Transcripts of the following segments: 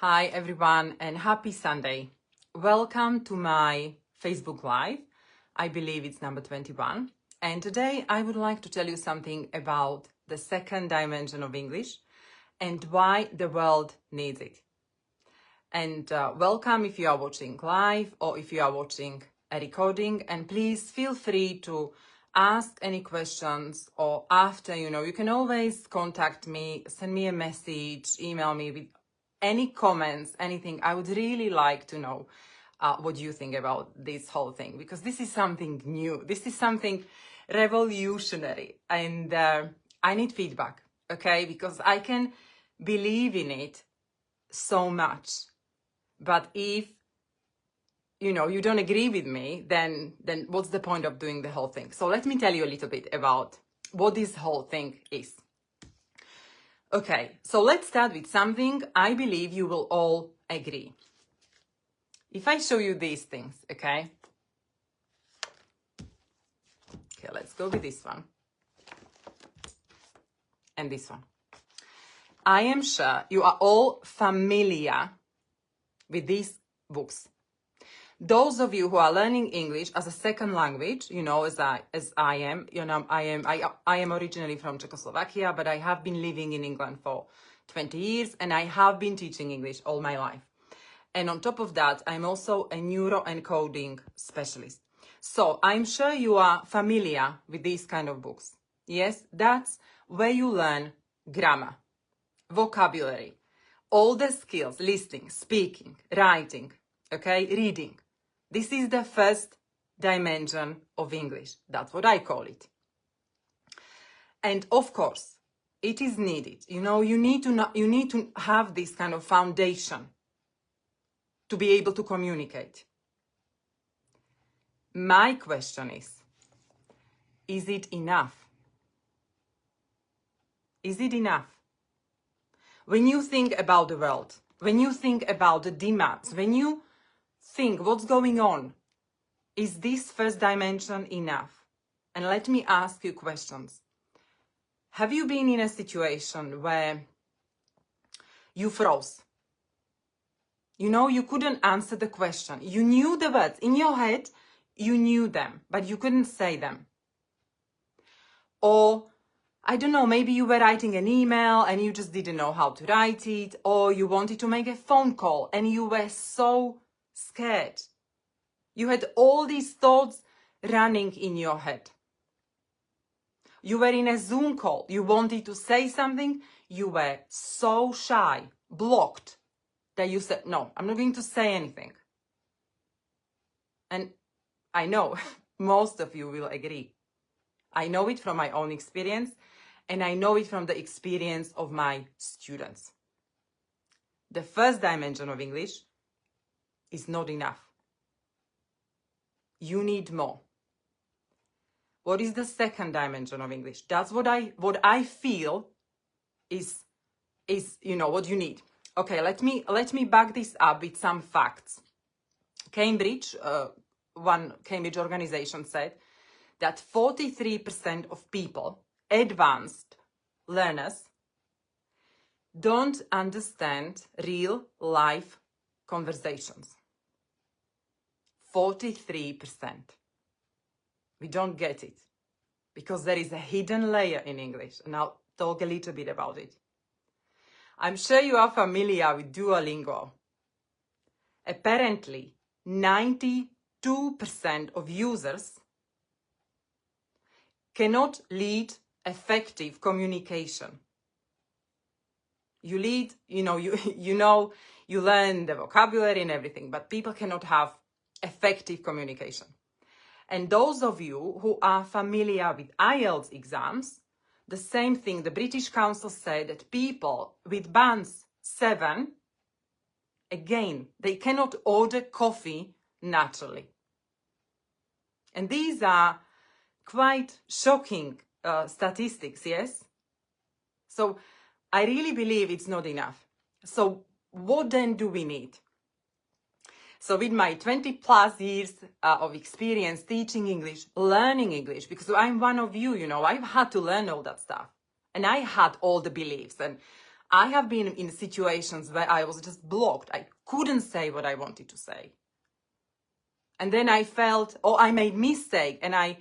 Hi everyone and happy Sunday. Welcome to my Facebook Live. I believe it's number 21. And today I would like to tell you something about the second dimension of English and why the world needs it. And welcome if you are watching live or if you are watching a recording, and please feel free to ask any questions, or after, you can always contact me, send me a message, email me with any comments, anything. I would really like to know what you think about this whole thing, because this is something new. This is something revolutionary, and I need feedback, okay? Because I can believe in it so much. But if, you don't agree with me, then what's the point of doing the whole thing? So let me tell you a little bit about what this whole thing is. Okay, so let's start with something I believe you will all agree. If I show you these things, okay? Okay, let's go with this one. And this one. I am sure you are all familiar with these books. Those of you who are learning English as a second language, as I am, I am originally from Czechoslovakia, but I have been living in England for 20 years, and I have been teaching English all my life. And on top of that, I'm also a neuroencoding specialist. So I'm sure you are familiar with these kind of books. Yes, that's where you learn grammar, vocabulary, all the skills, listening, speaking, writing, okay, reading. This is the first dimension of English. That's what I call it. And of course, it is needed. You need to have this kind of foundation to be able to communicate. My question is it enough? Is it enough? When you think about the world, when you think about the demands, when you think what's going on, is this first dimension enough? And let me ask you questions. Have you been in a situation where you froze? You couldn't answer the question. You knew the words in your head, you knew them, but you couldn't say them. Or, I don't know, maybe you were writing an email and you just didn't know how to write it, or you wanted to make a phone call and you were so scared. You had all these thoughts running in your head. You were in a Zoom call, you wanted to say something, you were so shy, blocked, that you said, no, I'm not going to say anything. And I know most of you will agree. I know it from my own experience, and I know it from the experience of my students. The first dimension of English is not enough. You need more. What is the second dimension of English? That's what I feel is what you need. Okay, let me back this up with some facts. Cambridge, one Cambridge organization said that 43% of people, advanced learners, don't understand real life conversations. 43%. We don't get it because there is a hidden layer in English, and I'll talk a little bit about it. I'm sure you are familiar with Duolingo. Apparently, 92% of users cannot lead effective communication. You lead, you learn the vocabulary and everything, but people cannot have effective communication. And those of you who are familiar with IELTS exams, the same thing. The British Council said that people with bands 7, again, they cannot order coffee naturally. And these are quite shocking statistics, yes? So I really believe it's not enough. So what then do we need? So with my 20 plus years of experience teaching English, learning English, because I'm one of you, I've had to learn all that stuff. And I had all the beliefs, and I have been in situations where I was just blocked. I couldn't say what I wanted to say. And then I felt, oh, I made mistake, and I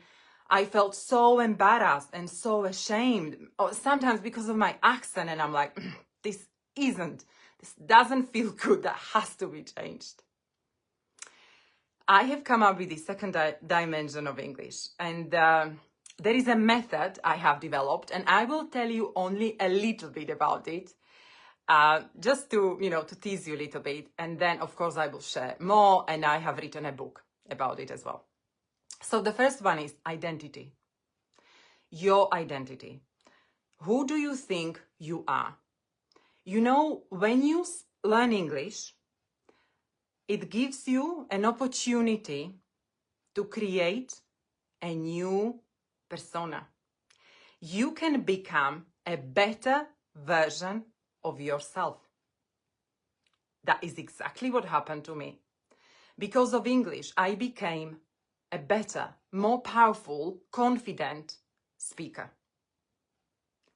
felt so embarrassed and so ashamed, or sometimes because of my accent, and I'm like, this doesn't feel good, that has to be changed. I have come up with the second dimension of English, and there is a method I have developed, and I will tell you only a little bit about it, just to, to tease you a little bit. And then, of course, I will share more, and I have written a book about it as well. So the first one is identity. Your identity. Who do you think you are? When you learn English, it gives you an opportunity to create a new persona. You can become a better version of yourself. That is exactly what happened to me. Because of English, I became a better, more powerful, confident speaker.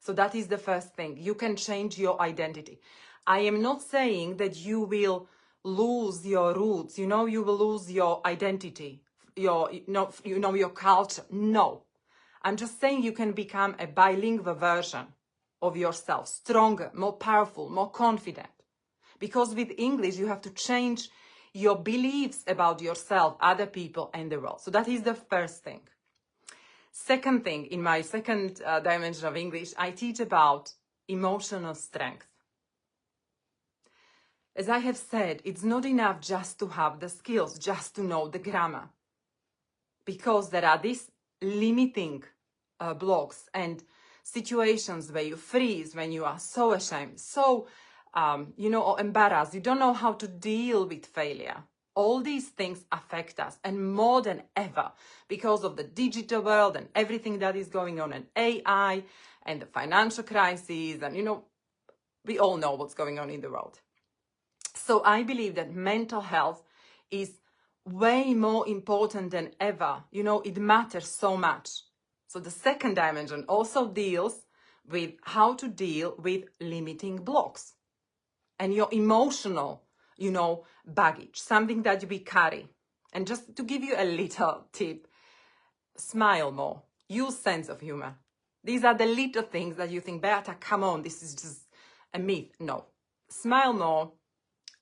So that is the first thing. You can change your identity. I am not saying that you will lose your roots, you will lose your identity, your culture. No. I'm just saying you can become a bilingual version of yourself, stronger, more powerful, more confident. Because with English, you have to change your beliefs about yourself, other people, and the world. So that is the first thing. Second thing, in my second dimension of English, I teach about emotional strength. As I have said, it's not enough just to have the skills, just to know the grammar. Because there are these limiting blocks and situations where you freeze, when you are so ashamed, so, or embarrassed. You don't know how to deal with failure. All these things affect us, and more than ever, because of the digital world and everything that is going on, and AI and the financial crisis, and we all know what's going on in the world. So I believe that mental health is way more important than ever. It matters so much. So the second dimension also deals with how to deal with limiting blocks and your emotional baggage, something that we carry. And just to give you a little tip, smile more, use sense of humor. These are the little things that you think, Beata, come on, this is just a myth. No, smile more,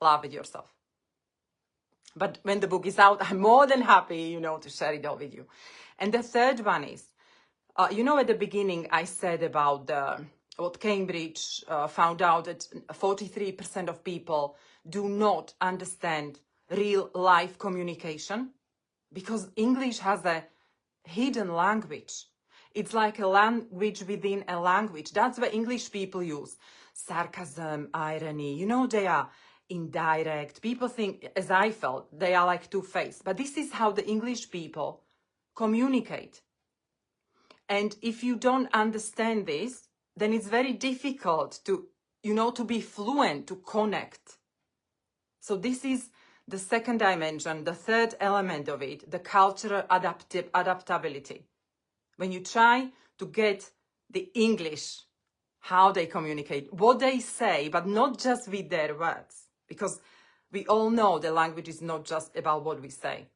laugh at yourself. But when the book is out, I'm more than happy, to share it all with you. And the third one is, at the beginning, I said about what Cambridge found out that 43% of people do not understand real life communication, because English has a hidden language. It's like a language within a language. That's what English people use. Sarcasm, irony, they are indirect. People think, as I felt, they are like two-faced. But this is how the English people communicate. And if you don't understand this, then it's very difficult to, to be fluent, to connect. So this is the second dimension, the third element of it, the cultural adaptability. When you try to get the English, how they communicate, what they say, but not just with their words. Because we all know the language is not just about what we say,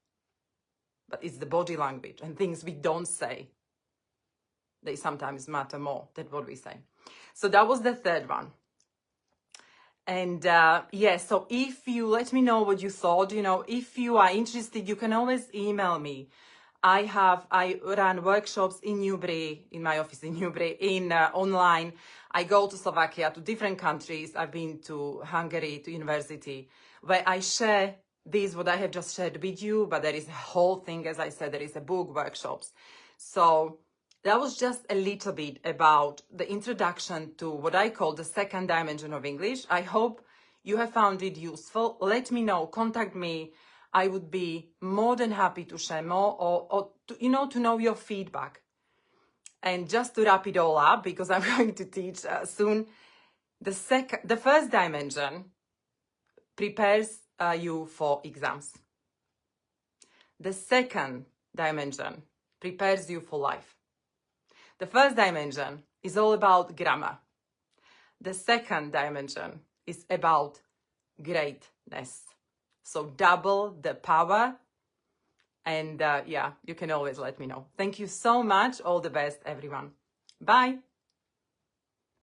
but it's the body language and things we don't say. They sometimes matter more than what we say. So that was the third one. And so if you let me know what you thought, if you are interested, you can always email me. I run workshops in Newbury, in my office in Newbury, online. I go to Slovakia, to different countries. I've been to Hungary, to university, where I share what I have just shared with you, but there is a whole thing, as I said, there is a book, workshops. So that was just a little bit about the introduction to what I call the second dimension of English. I hope you have found it useful. Let me know, contact me. I would be more than happy to share more or to know your feedback. And just to wrap it all up, because I'm going to teach soon, the first dimension prepares you for exams. The second dimension prepares you for life. The first dimension is all about grammar. the second dimension is about greatness. So double the power. And yeah, you can always let me know. Thank you so much. All the best, everyone. Bye.